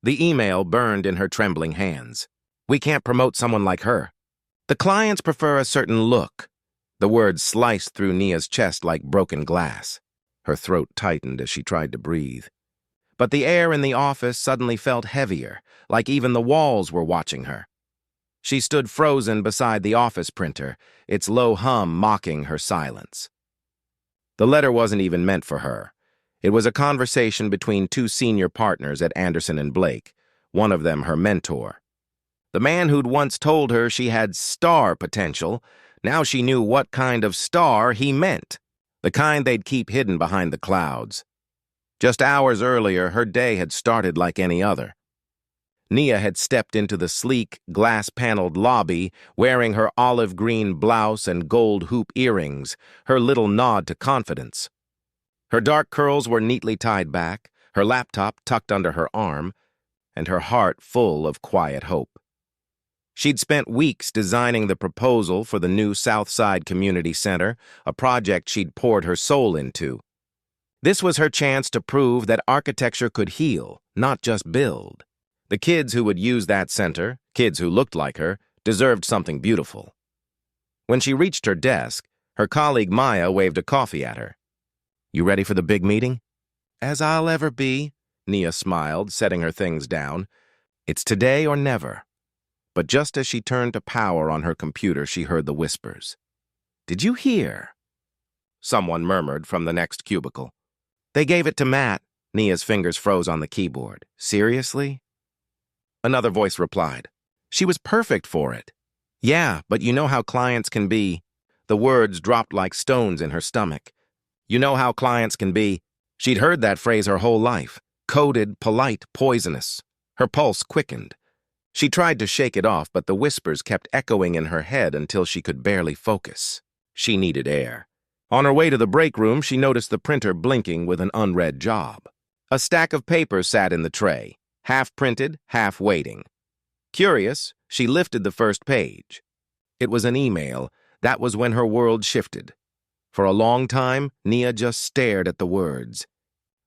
The email burned in her trembling hands. "We can't promote someone like her. The clients prefer a certain look." The words sliced through Nia's chest like broken glass. Her throat tightened as she tried to breathe. But the air in the office suddenly felt heavier, like even the walls were watching her. She stood frozen beside the office printer, its low hum mocking her silence. The letter wasn't even meant for her. It was a conversation between two senior partners at Anderson and Blake, one of them her mentor. The man who'd once told her she had star potential, now she knew what kind of star he meant, the kind they'd keep hidden behind the clouds. Just hours earlier, her day had started like any other. Nia had stepped into the sleek, glass-paneled lobby, wearing her olive green blouse and gold hoop earrings, her little nod to confidence. Her dark curls were neatly tied back, her laptop tucked under her arm, and her heart full of quiet hope. She'd spent weeks designing the proposal for the new Southside Community Center, a project she'd poured her soul into. This was her chance to prove that architecture could heal, not just build. The kids who would use that center, kids who looked like her, deserved something beautiful. When she reached her desk, her colleague Maya waved a coffee at her. "You ready for the big meeting?" "As I'll ever be," Nia smiled, setting her things down. "It's today or never." But just as she turned to power on her computer, she heard the whispers. "Did you hear?" Someone murmured from the next cubicle. "They gave it to Matt." Nia's fingers froze on the keyboard. "Seriously?" Another voice replied. "She was perfect for it." "Yeah, but you know how clients can be." The words dropped like stones in her stomach. "You know how clients can be." She'd heard that phrase her whole life. Coded, polite, poisonous. Her pulse quickened. She tried to shake it off, but the whispers kept echoing in her head until she could barely focus. She needed air. On her way to the break room, she noticed the printer blinking with an unread job. A stack of papers sat in the tray, half printed, half waiting. Curious, she lifted the first page. It was an email. That was when her world shifted. For a long time, Nia just stared at the words.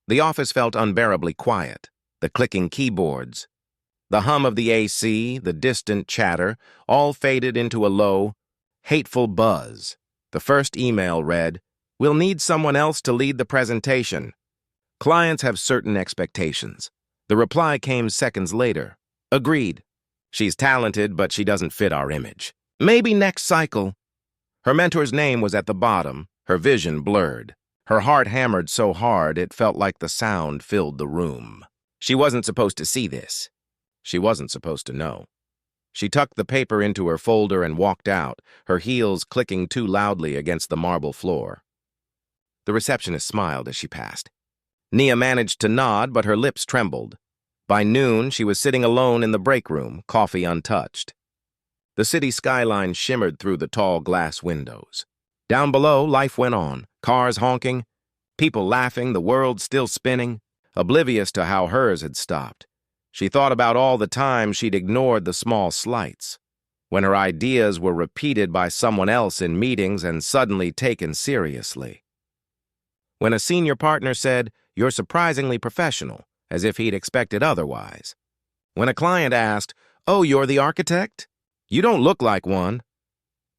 The office felt unbearably quiet. The clicking keyboards, the hum of the AC, the distant chatter, all faded into a low, hateful buzz. The first email read, "We'll need someone else to lead the presentation. Clients have certain expectations." The reply came seconds later. "Agreed. She's talented, but she doesn't fit our image. Maybe next cycle." Her mentor's name was at the bottom, her vision blurred. Her heart hammered so hard it felt like the sound filled the room. She wasn't supposed to see this. She wasn't supposed to know. She tucked the paper into her folder and walked out, her heels clicking too loudly against the marble floor. The receptionist smiled as she passed. Nia managed to nod, but her lips trembled. By noon, she was sitting alone in the break room, coffee untouched. The city skyline shimmered through the tall glass windows. Down below, life went on, cars honking, people laughing, the world still spinning, oblivious to how hers had stopped. She thought about all the times she'd ignored the small slights, when her ideas were repeated by someone else in meetings and suddenly taken seriously. When a senior partner said, "You're surprisingly professional," as if he'd expected otherwise. When a client asked, "Oh, you're the architect? You don't look like one."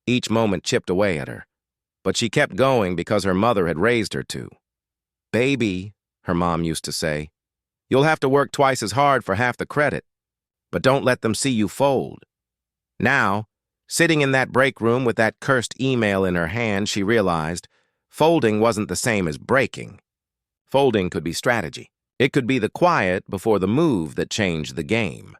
Each moment chipped away at her, but she kept going because her mother had raised her to. "Baby," her mom used to say, "you'll have to work twice as hard for half the credit, but don't let them see you fold." Now, sitting in that break room with that cursed email in her hand, she realized folding wasn't the same as breaking. Folding could be strategy. It could be the quiet before the move that changed the game.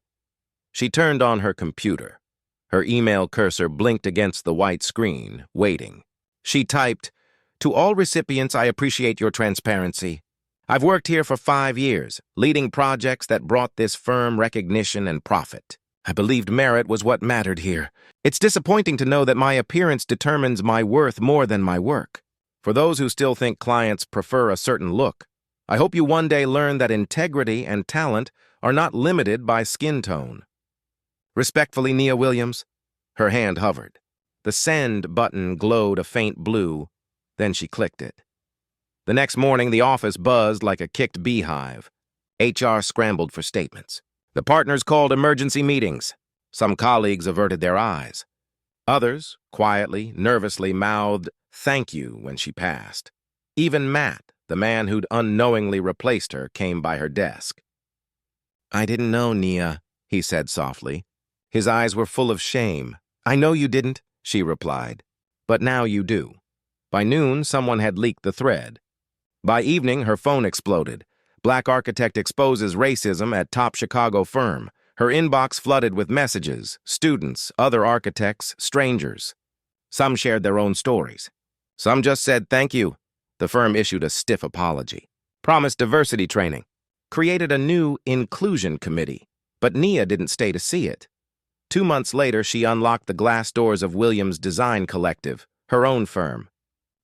She turned on her computer. Her email cursor blinked against the white screen, waiting. She typed, "To all recipients, I appreciate your transparency. I've worked here for 5 years, leading projects that brought this firm recognition and profit. I believed merit was what mattered here. It's disappointing to know that my appearance determines my worth more than my work. For those who still think clients prefer a certain look, I hope you one day learn that integrity and talent are not limited by skin tone. Respectfully, Nia Williams." Her hand hovered. The send button glowed a faint blue, then she clicked it. The next morning, the office buzzed like a kicked beehive. HR scrambled for statements. The partners called emergency meetings. Some colleagues averted their eyes. Others, quietly, nervously mouthed "thank you" when she passed. Even Matt, the man who'd unknowingly replaced her, came by her desk. "I didn't know, Nia," he said softly. His eyes were full of shame. "I know you didn't," she replied. "But now you do." By noon, someone had leaked the thread. By evening, her phone exploded. Black architect exposes racism at top Chicago firm. Her inbox flooded with messages, students, other architects, strangers. Some shared their own stories. Some just said thank you. The firm issued a stiff apology, promised diversity training, created a new inclusion committee, but Nia didn't stay to see it. 2 months later, she unlocked the glass doors of Williams Design Collective, her own firm.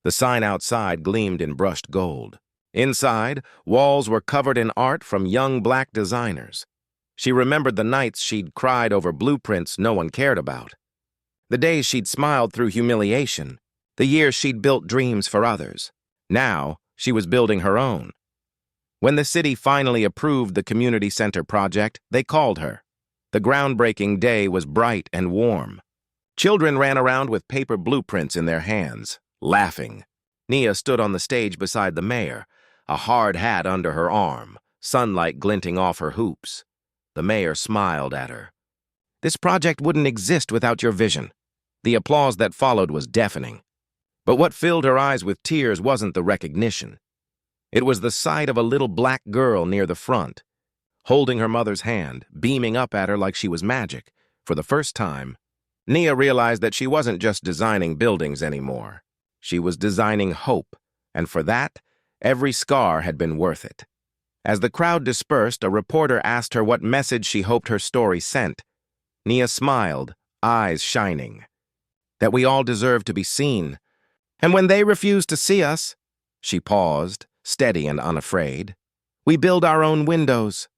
The sign outside gleamed in brushed gold. Inside, walls were covered in art from young black designers. She remembered the nights she'd cried over blueprints no one cared about. The days she'd smiled through humiliation. The years she'd built dreams for others. Now, she was building her own. When the city finally approved the community center project, they called her. The groundbreaking day was bright and warm. Children ran around with paper blueprints in their hands, laughing. Nia stood on the stage beside the mayor, a hard hat under her arm, sunlight glinting off her hoops. The mayor smiled at her. "This project wouldn't exist without your vision." The applause that followed was deafening. But what filled her eyes with tears wasn't the recognition. It was the sight of a little black girl near the front, holding her mother's hand, beaming up at her like she was magic. For the first time, Nia realized that she wasn't just designing buildings anymore. She was designing hope, and for that, every scar had been worth it. As the crowd dispersed, a reporter asked her what message she hoped her story sent. Nia smiled, eyes shining. "That we all deserve to be seen. And when they refuse to see us," she paused, steady and unafraid, "we build our own windows."